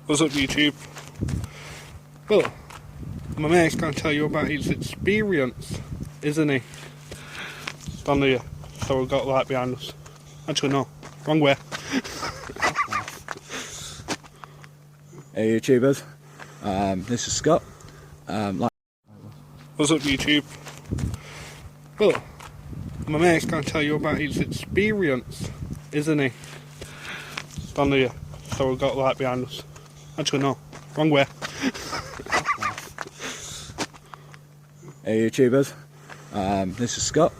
What's up, YouTube? Well, my mate's going to tell you about his experience, isn't he? Down here. So we've got light behind us. Actually, no. Wrong way. Hey YouTubers, this is Scott. What's up, YouTube? Well, my mate's going to tell you about his experience, isn't he? Down here. So we've got light behind us. Actually, no. Wrong way. Hey YouTubers, this is Scott.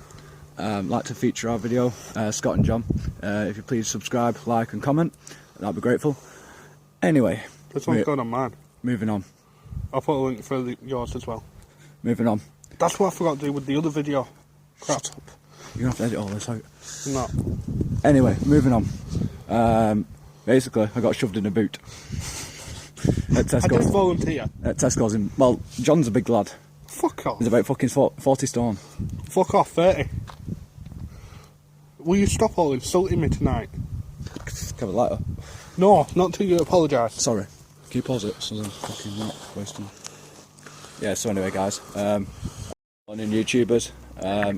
Like to feature our video, Scott and John. If you please subscribe, like and comment, I'd be grateful. Anyway, This one's going on mine. moving on. I'll put a link for yours as well. Moving on. That's what I forgot to do with the other video. Crap. Shut up. You're going to have to edit all this out. No. Anyway, moving on. Basically, I got shoved in a boot. At Tesco's. I didn't volunteer. At Tesco's in... Well, John's a big lad. Fuck off. He's about fucking 40 stone. Fuck off, 30. Will you stop all insulting me tonight? Have a lighter. No, not till you apologise. Sorry. Can you pause it so I'm fucking not wasting... Yeah, so anyway guys, morning YouTubers.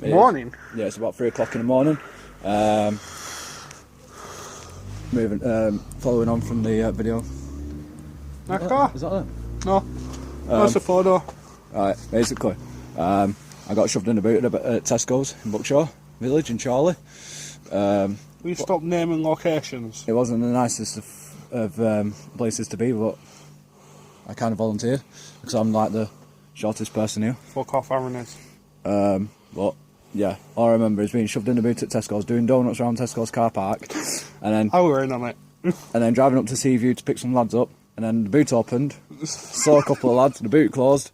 Morning? Yeah, it's about 3 o'clock in the morning. Following on from the video. That car? Is that it? No. That's a photo. Right, basically, I got shoved in the boot at Tesco's in Buckshaw Village in Charlie. Will you stop naming locations? It wasn't the nicest of places to be, but I kind of volunteered because I'm like the shortest person here. Fuck off, Aaron is. But yeah, all I remember is being shoved in the boot at Tesco's, doing donuts around Tesco's car park, and then I were in on it. and then driving up to Seaview to pick some lads up, and then the boot opened, saw a couple of lads, the boot closed,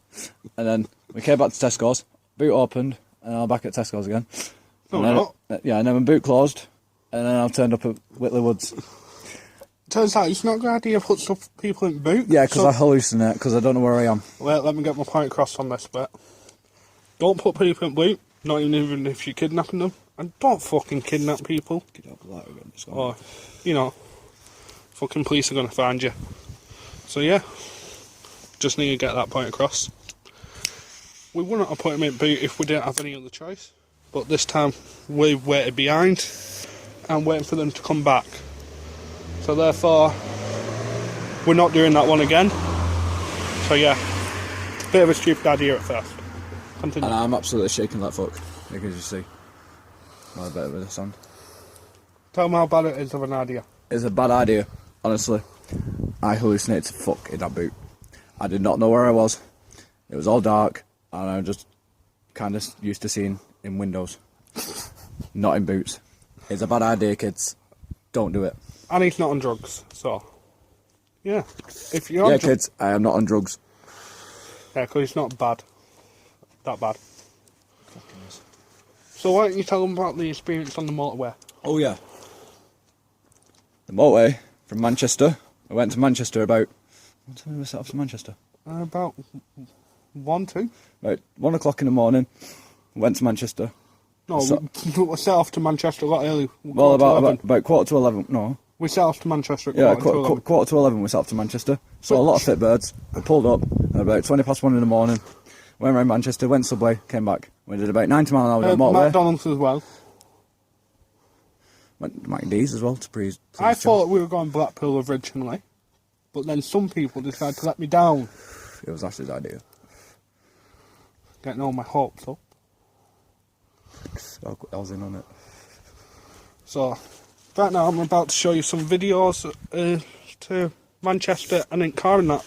and then we came back to Tesco's, boot opened, and I'm back at Tesco's again. No, and then, not. Yeah, and then my boot closed, and then I turned up at Whitley Woods. Turns out it's not a good idea to put stuff people in boot. Yeah, because I hallucinate, because I don't know where I am. Well, let me get my point across on this bit. Don't put people in boot, not even if you're kidnapping them. And don't fucking kidnap people. Or, you know, fucking police are going to find you. So yeah, just need to get that point across. We wouldn't have put him in boot if we didn't have any other choice. But this time, we've waited behind and waiting for them to come back. So therefore, we're not doing that one again. So yeah, bit of a stupid idea at first. Continue. And I'm absolutely shaking like fuck, as you see. Well, better with the sound. Tell them how bad it is of an idea. It's a bad idea, honestly. I hallucinated to fuck in that boot. I did not know where I was. It was all dark, and I was just kind of used to seeing in windows, not in boots. It's a bad idea, kids. Don't do it. And he's not on drugs, so yeah. If you're on yeah, kids, I am not on drugs. Yeah, because it's not bad. That bad. So why don't you tell them about the experience on the motorway? Oh yeah. The motorway from Manchester. I went to Manchester about... What time did we set off to Manchester? About 1, 2? About 1 o'clock in the morning. I went to Manchester. No, we set off to Manchester a lot early. Well, about quarter to 11. No. We set off to Manchester at quarter to 11 we set off to Manchester. Saw a lot of fit birds. We pulled up at about 20 past 1 in the morning. Went around Manchester, went Subway, came back. We did about 90 mile an hour down motorway. McDonald's as well. Went to McD's as well to please I thought we were going Blackpool originally, but then some people decided to let me down. It was Ash's idea. Getting all my hopes up. I was in on it. So, right now I'm about to show you some videos to Manchester and in car and that.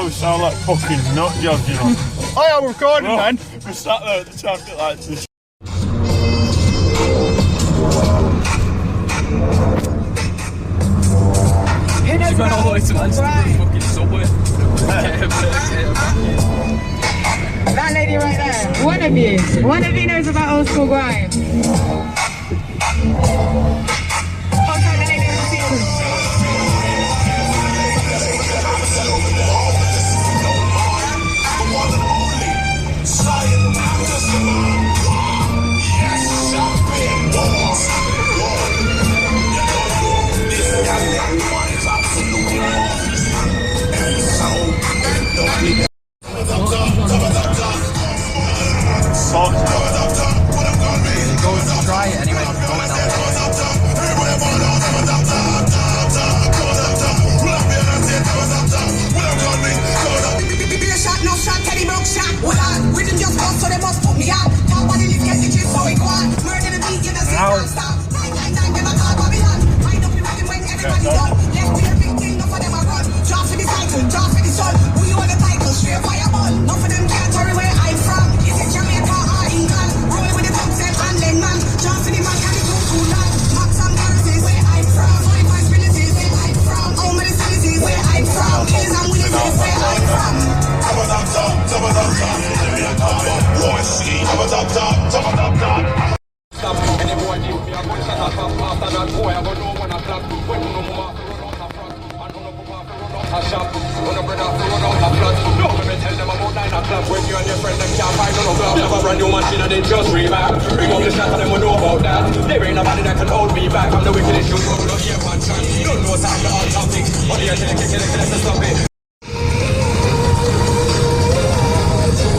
we sound like fucking nut jobs, you know. I am recording, man. We sat there at the traffic lights and She's going all the way to Manchester fucking subway. That lady right there, one of you knows about old school grime. Okay, the lady with the sequins. Try it anyway. Shot, no shot, Teddy broke shot. Well, rhythm just bust, so they must put me out. Nobody live get the chip, so we go on. Murder the beat, you know, see, don't stop. 999, never call Babylon. Wind up the rhythm when everybody done. Left to your victim, enough of them a run. Drop for the cycle, drop for the sun. We own the title, straight fireball. Enough of them can't hurry where I'm from. Is it Jamaica or England? Roll with the concept and Lenman. Drop for the man, can it too long. Max and Garces, where I'm from. 45 villages, where I'm from. All my facilities, where I'm from. Kills and witnesses, where I'm from.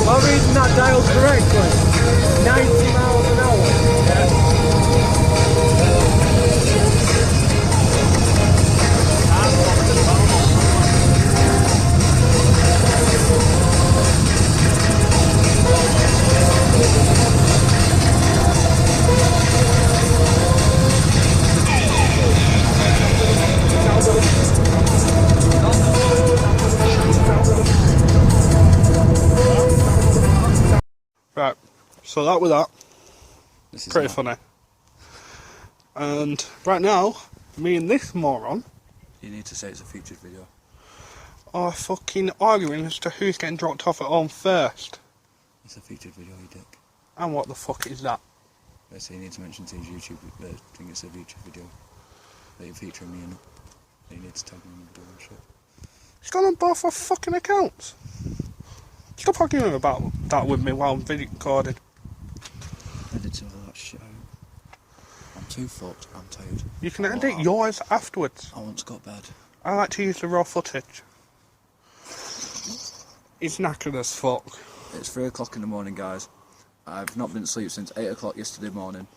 I'm reading that dial correctly. 90 miles an hour. Right, so that was that. This is Pretty not- funny. And right now, me and this moron You need to say it's a featured video. are fucking arguing as to who's getting dropped off at home first. It's a featured video, you dick. And what the fuck is that? So you need to mention to his YouTube that I think it's a featured video. That you're featuring me in it. You need to tag me in the video and shit. It's gone on both our fucking accounts. Stop arguing about that with me while I'm video recording. Edit all that shit out. I'm too fucked, I'm tired. You can edit yours afterwards. I want to go to bed. I like to use the raw footage. It's knackered as fuck. It's 3 o'clock in the morning, guys. I've not been asleep since 8 o'clock yesterday morning.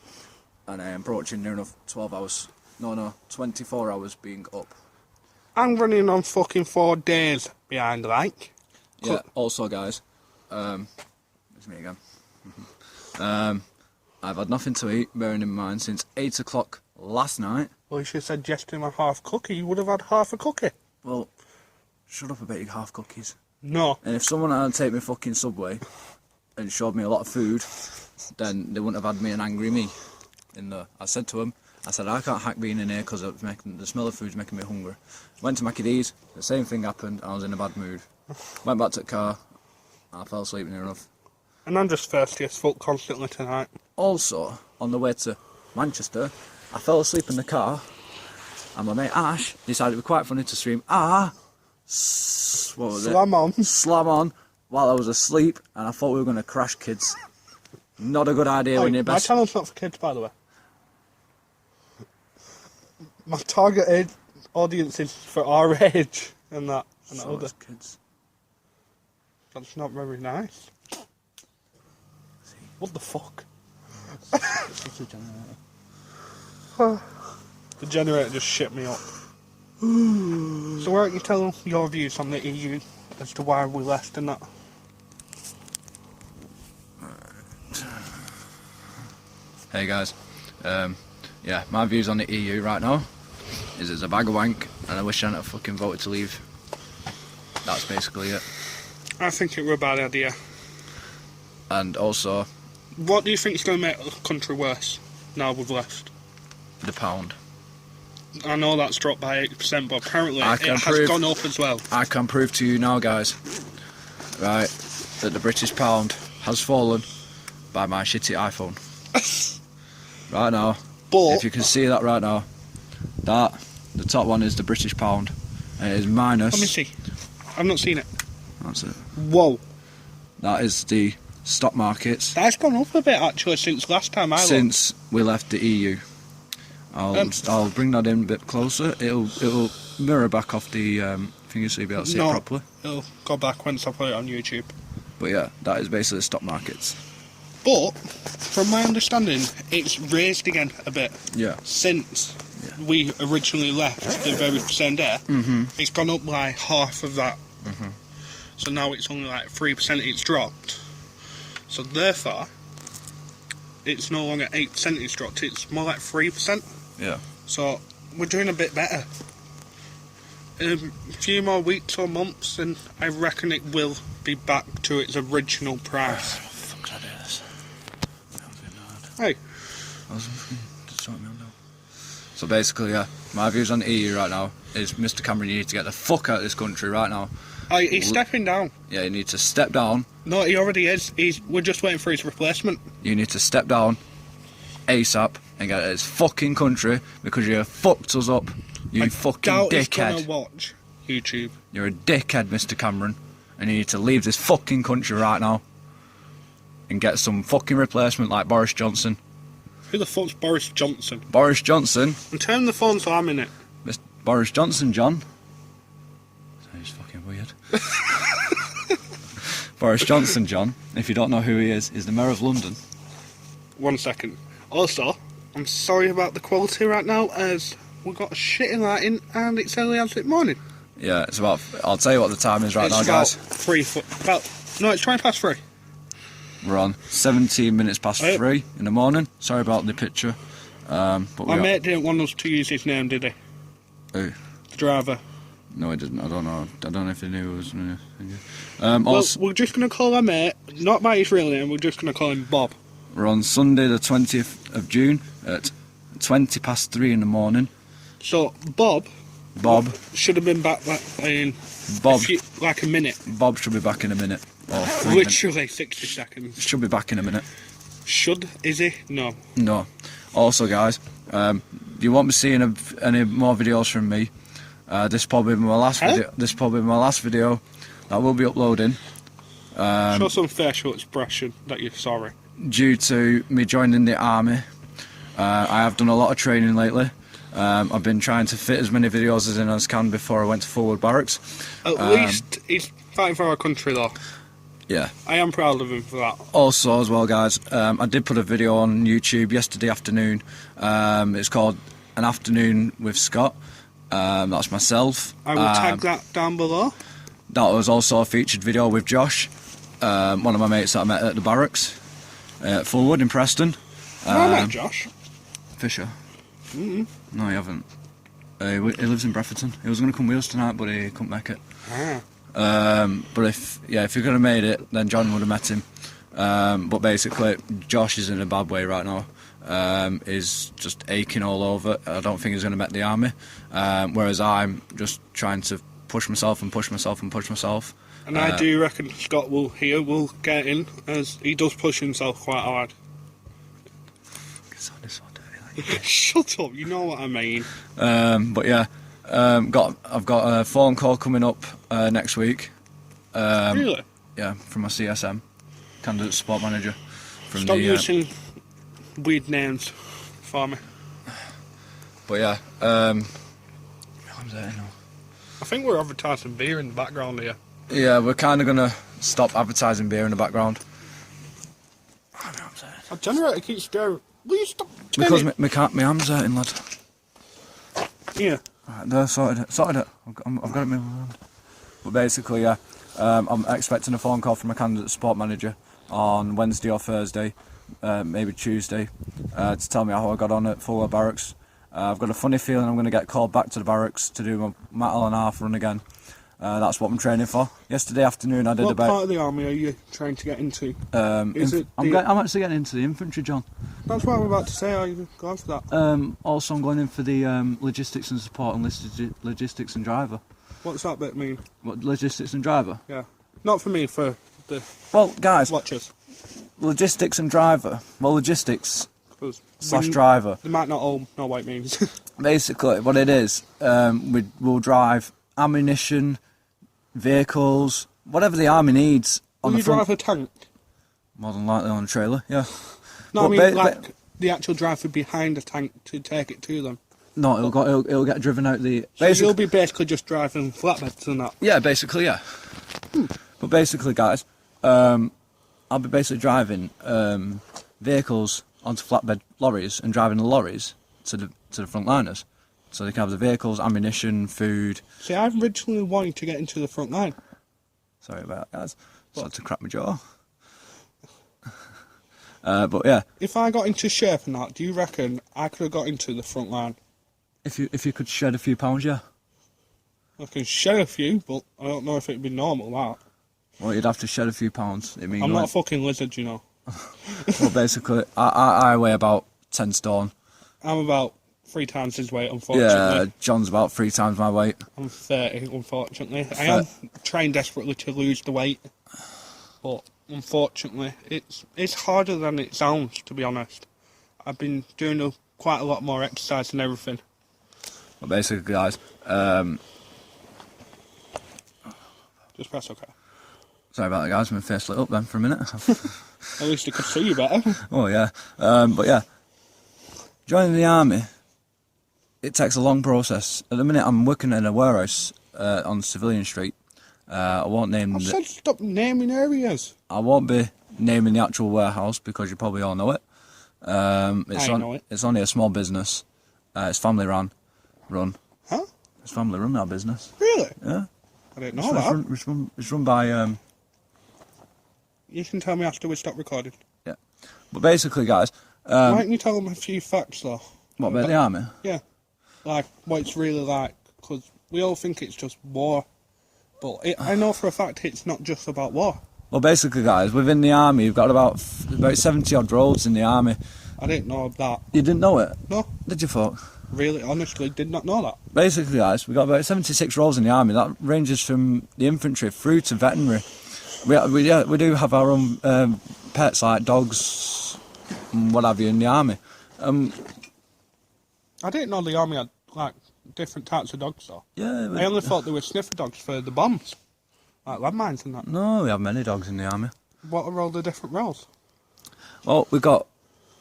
And I am approaching near enough 12 hours. No, 24 hours being up. I'm running on fucking 4 days behind, like. Yeah, also, guys, it's me again. I've had nothing to eat, bearing in mind, since 8 o'clock last night. Well, you should have said yes to my half cookie. You would have had half a cookie. Well, shut up about your half cookies. No. And if someone had taken me fucking Subway and showed me a lot of food, then they wouldn't have had me an angry me in there. I said to him, I can't hack being in here because the smell of food's making me hungry. Went to Mackie D's, the same thing happened, I was in a bad mood. Went back to the car, I fell asleep near enough. And I'm just thirsty as fuck constantly tonight. Also, on the way to Manchester, I fell asleep in the car, and my mate Ash decided it would be quite funny to stream, what was it? Slam on. Slam on, while I was asleep, and I thought we were going to crash kids. Not a good idea when you're My best. channel's not for kids, by the way. My target age audience is for our age and that. And So older. it's kids. That's not very nice. What the fuck? It's a generator. The generator just shit me up. So why don't you tell your views on the EU as to why we left and that? Hey guys, yeah, my views on the EU right now is it's a bag of wank, and I wish I hadn't fucking voted to leave. that's basically it. I think it were a bad idea. And also What do you think is going to make the country worse now we've left? the pound. I know that's dropped by 8%, but apparently I it can has prove- gone up as well. I can prove to you now, guys, right, that the British pound has fallen by my shitty iPhone. Right now, But if you can see that right now, the top one is the British pound, and it is minus. let me see. I've not seen it. That's it. Whoa, That is the stock markets that's gone up a bit actually since last time I looked. since we left the EU. I'll bring that in a bit closer. It'll mirror back off the thing so you'll be able to see it No. properly. It'll go back once I put it on YouTube. But yeah, that is basically the stock markets. But from my understanding, it's raised again a bit Yeah. since we originally left the very same day. It's gone up by half of that. So now it's only like 3% it's dropped. So therefore, it's no longer 8% it's dropped, it's more like 3%. Yeah. So we're doing a bit better. In a few more weeks or months and I reckon it will be back to its original price. Fuck, can I do this? Hey, So basically, yeah, my views on the EU right now is Mr. Cameron, you need to get the fuck out of this country right now. he's stepping down. Yeah, you need to step down. No, he already is. We're just waiting for his replacement. You need to step down ASAP and get out of this fucking country because you fucked us up. You fucking Doubt he's dickhead. gonna watch YouTube. You're a dickhead, Mr. Cameron, and you need to leave this fucking country right now and get some fucking replacement like Boris Johnson. Who the fuck's Boris Johnson? Boris Johnson, And turn the phone so I'm in it. Mr. Boris Johnson, John. He's fucking weird. Boris Johnson, John, if you don't know who he is the Mayor of London. 1 second. Also, I'm sorry about the quality right now as we've got shitty lighting and it's early as it morning. Yeah, it's about, I'll tell you what the time is right it's now, about guys. 3 foot. No, it's 20 past 3. We're on 17 minutes past Hey. 3 in the morning. Sorry about the picture. But My mate didn't want us to use his name, did he? Who? The driver. No, he didn't. I don't know. I don't know if he knew it was. Well, Also, we're just going to call our mate, not by his real name, we're just going to call him Bob. we're on Sunday, the 20th of June at 20 past 3 in the morning. So, Bob Bob should have been back in Bob like a minute. Bob should be back in a minute. Or 3 minutes. Literally 60 seconds. Should be back in a minute. Should, is he? No. No. Also, guys, do you want me seeing any more videos from me? This probably my last Huh? video. This probably my last video that we'll be uploading. Show some facial expression that you're sorry. Due to me joining the army, I have done a lot of training lately. I've been trying to fit as many videos as in as can before I went to forward barracks. At least he's fighting for our country, though. Yeah. I am proud of him for that. Also, as well, guys, I did put a video on YouTube yesterday afternoon. It's called An Afternoon with Scott. That's myself. I will tag that down below. That was also a featured video with Josh, one of my mates that I met at the barracks at Fulwood in Preston. I met Josh. Fisher. No, he haven't. He lives in Brefferton. He was going to come with us tonight, but he couldn't make it. But if you could have made it, then John would have met him. But basically, Josh is in a bad way right now. Is just aching all over. I don't think he's going to make the army. Whereas I'm just trying to push myself and push myself and push myself. And I do reckon Scott will get in, as he does push himself quite hard. Shut up, you know what I mean. But yeah, I've got a phone call coming up next week. Really? Yeah, from my CSM, candidate support manager. From Stop the, using weird names for me. But yeah, I'm there now. I think we're advertising beer in the background here. Yeah, we're kind of gonna stop advertising beer in the background. Our generator keeps going. Will you stop? Because my arm's hurting, lad. Yeah. Right, there, sorted it. I've got it moving around. But basically, yeah, I'm expecting a phone call from a candidate support manager on Wednesday or Thursday, maybe Tuesday, to tell me how I got on at Fulwood Barracks. I've got a funny feeling I'm going to get called back to the barracks to do my mile and a half run again. That's what I'm training for. Yesterday afternoon I did What about... part of the army are you trying to get into? Is it I'm actually getting into the infantry, John. That's what I'm about to say. Are you going for that? Also I'm going in for the logistics and support and logistics and driver. What's that bit mean? What, logistics and driver? Yeah. Not for me, for the Well, guys, watchers. logistics and driver. Well, logistics 'Cause slash we- driver. They might not all know what it means. Basically, what it is, we'll drive ammunition, vehicles, whatever the army needs on Will the you front. drive a tank? More than likely on a trailer, yeah. No, But I mean ba- like the actual driver behind a tank to take it to them. No, it'll get driven out the... So you'll be basically just driving flatbeds and that. Yeah, basically, yeah. But basically, guys, I'll be basically driving vehicles onto flatbed lorries and driving the lorries to the frontliners, so they can have the vehicles, ammunition, food. See, I originally wanted to get into the front line. Sorry about that, guys. Just had to crack my jaw. But yeah, If I got into shape and that, do you reckon I could have got into the front line? if you could shed a few pounds, yeah. I can shed a few, but I don't know if it'd be normal, that. Well, you'd have to shed a few pounds. I mean, I'm not a like, fucking lizard, you know. well, basically, I weigh about 10 stone. I'm about 3 times his weight, unfortunately. Yeah, John's about 3 times my weight. I'm 30, unfortunately. I am trying desperately to lose the weight, but unfortunately, it's harder than it sounds, to be honest. I've been doing quite a lot more exercise and everything. But basically, guys, Just press OK. sorry about that, guys. My face lit up then for a minute. At least I could see you better. Oh yeah, but yeah, joining the army, it takes a long process. At the minute, I'm working in a warehouse on Civilian Street. I won't name. I said stop naming areas. I won't be naming the actual warehouse because you probably all know it. know it. It's only a small business. It's family run. Huh? It's family run, our business. Really? Yeah. I didn't know that. It's run by. You can tell me after we stop recording. Yeah. But basically, guys. Why don't you tell them a few facts, though? What about the army? Yeah. Like, what it's really like. Because we all think it's just war. But I know for a fact it's not just about war. Well, basically, guys, within the army, you've got about 70 odd roles in the army. I didn't know that. You didn't know it? No. Did you, folk? Really, honestly, did not know that. Basically, guys, we've got about 76 roles in the army. That ranges from the infantry through to veterinary. We do have our own pets like dogs and what have you in the army. I didn't know the army had, like, different types of dogs, though. Yeah. I only thought they were sniffer dogs for the bombs. Like landmines and that. No, we have many dogs in the army. What are all the different roles? Well, we've got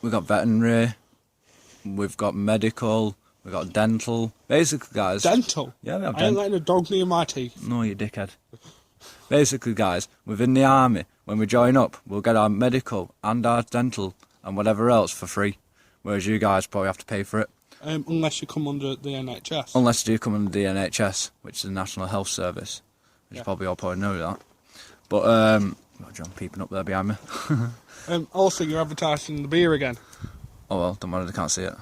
veterinary, we've got medical, we've got dental. Basically, guys. Dental? Yeah, we have I ain't dental. letting a dog near my teeth. No, you dickhead. Basically, guys, within the army, when we join up, we'll get our medical and our dental and whatever else for free. Whereas you guys probably have to pay for it. Unless you come under the NHS. Unless you do come under the NHS, which is the National Health Service. Which Yeah. probably all probably know that. But, oh, John peeping up there behind me. Also, you're advertising the beer again. Oh well, don't matter, they can't see it.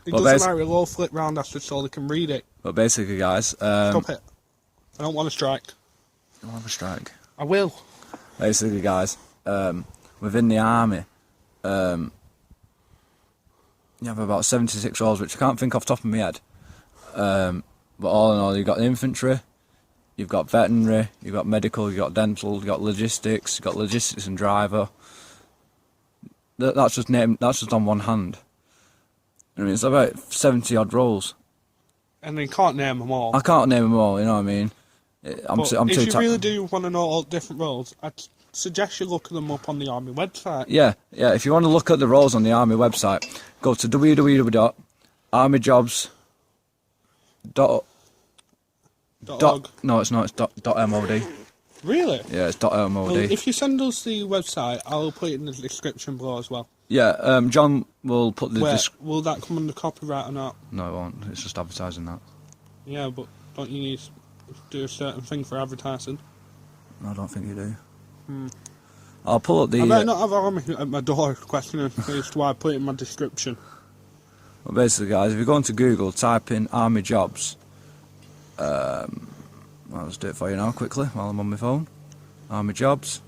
It Well, doesn't matter, we'll all flip round after so they can read it. But basically, guys, Stop it. I don't want to strike. I'll have a strike. I will. Basically, guys, within the army, you have about 76 roles, which I can't think off the top of my head. But all in all, you've got the infantry, you've got veterinary, you've got medical, you've got dental, you've got logistics and driver. That's just on one hand. I mean, it's about 70 odd roles. And you can't name them all. I can't name them all, you know what I mean? I'm But too if you really do want to know all different roles, I'd suggest you look them up on the Army website. Yeah, if you want to look at the roles on the Army website, go to www.armyjobs.org. No, it's not, it's .mod. Really? Yeah, it's .mod. Well, if you send us the website, I'll put it in the description below as well. Yeah, John will put the... Will that come under copyright or not? No, it won't. It's just advertising that. Yeah, but don't you need to do a certain thing for advertising? No, I don't think you do. I'll pull up the... I better not have Army at my door questioning as to why I put it in my description. Well, basically, guys, if you go into Google, type in Army jobs, I'll just do it for you now quickly while I'm on my phone. Army jobs.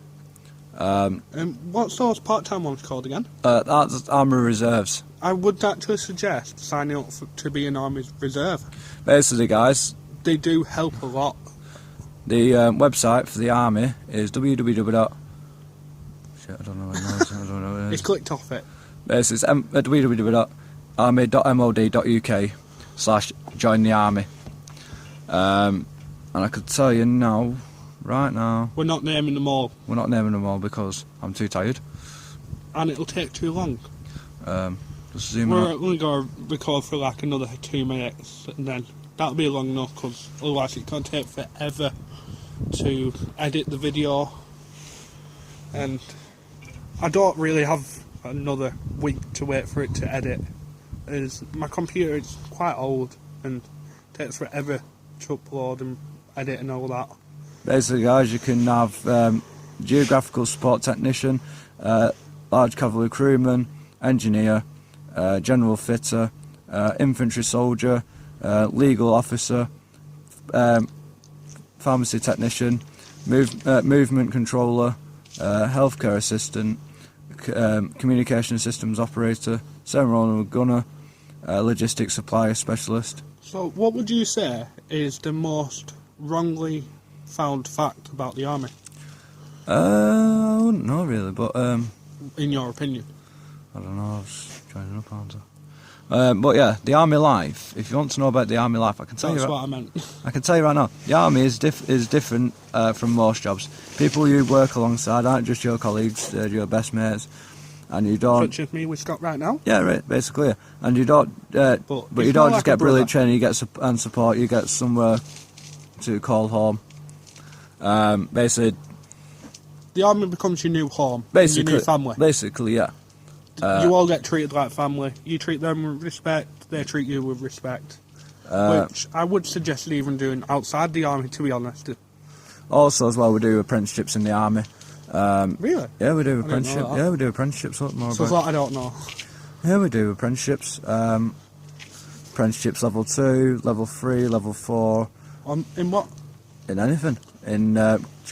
What's those part-time ones called again? That's Army Reserves. I would actually suggest signing up to be an Army Reserve. Basically, guys, They do help a lot. the website for the Army is www. Shit, I don't know what it is. I don't know what it It's is. clicked off it. Basically, it's www.army.mod.uk/join the army. And I could tell you now, right now, We're not naming them all, we're not naming them all because I'm too tired. and it'll take too long. Just zoom We're in. only going to record for like another 2 minutes, and then that'll be long enough, because otherwise it's going to take forever to edit the video. And I don't really have another week to wait for it to edit, as my computer is quite old and takes forever to upload and edit and all that. Basically, guys, you can have geographical support technician, large cavalry crewman, engineer, general fitter, infantry soldier, legal officer, pharmacy technician, movement controller, healthcare assistant, communication systems operator, ceremonial gunner, logistics supplier specialist. So what would you say is the most wrongly found fact about the army, I wouldn't know really, but in your opinion? I don't know. I was joining up, aren't I? But yeah, the army life. If you want to know about the army life, I can tell That's you. what I meant. I can tell you right now. The army is different from most jobs. People you work alongside aren't just your colleagues; they're your best mates, and you don't. Such as me with Scott right now. Yeah, right. Basically, yeah. And you don't. But you it's don't more just like a get brilliant brother. training. You get and support. You get somewhere to call home. Basically, The army becomes your new home, basically, your new family. Basically, yeah. You all get treated like family. You treat them with respect, they treat you with respect. Which I would suggest even doing outside the army, to be honest. Also, as well, we do apprenticeships in the army. Really? Yeah, we do didn't know apprenticeship. that. Yeah, we do apprenticeships. What more So about? that I don't know. Yeah, we do apprenticeships. Apprenticeships level 2, level 3, level 4, In what? in anything. In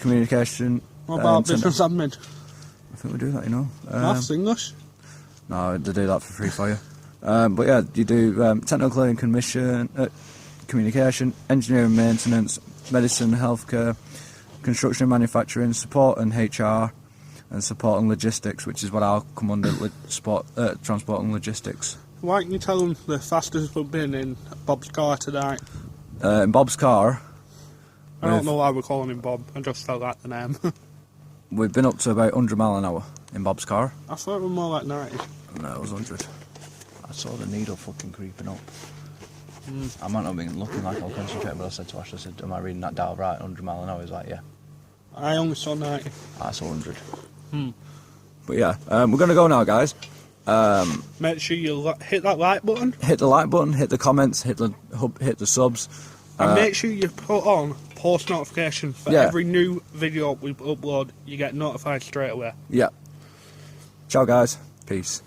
communication. What about internet. business admin? I think we do that, you know. Maths, English? No, they do that for free for you. But yeah, you do technical and communication, engineering, maintenance, medicine, healthcare, construction, manufacturing, support and HR, and support and logistics, which is what I'll come under transport and logistics. Why don't you tell them the fastest we've been in Bob's car tonight? In Bob's car, I don't know why we're calling him Bob, I just felt like the name. we've been up to about 100 mile an hour in Bob's car. I thought it was more like 90. No, it was 100. I saw the needle fucking creeping up. I might not have been looking like I was concentrating, but I said to Ash, I said, am I reading that dial right, 100 mile an hour? He was like, yeah. I only saw 90. I saw 100. But yeah, we're going to go now, guys. Make sure you hit that like button, Hit the like button, hit the comments, hit the subs. and make sure you put on post notification for Yeah. every new video we upload. You get notified straight away. Yeah. Ciao, guys. Peace.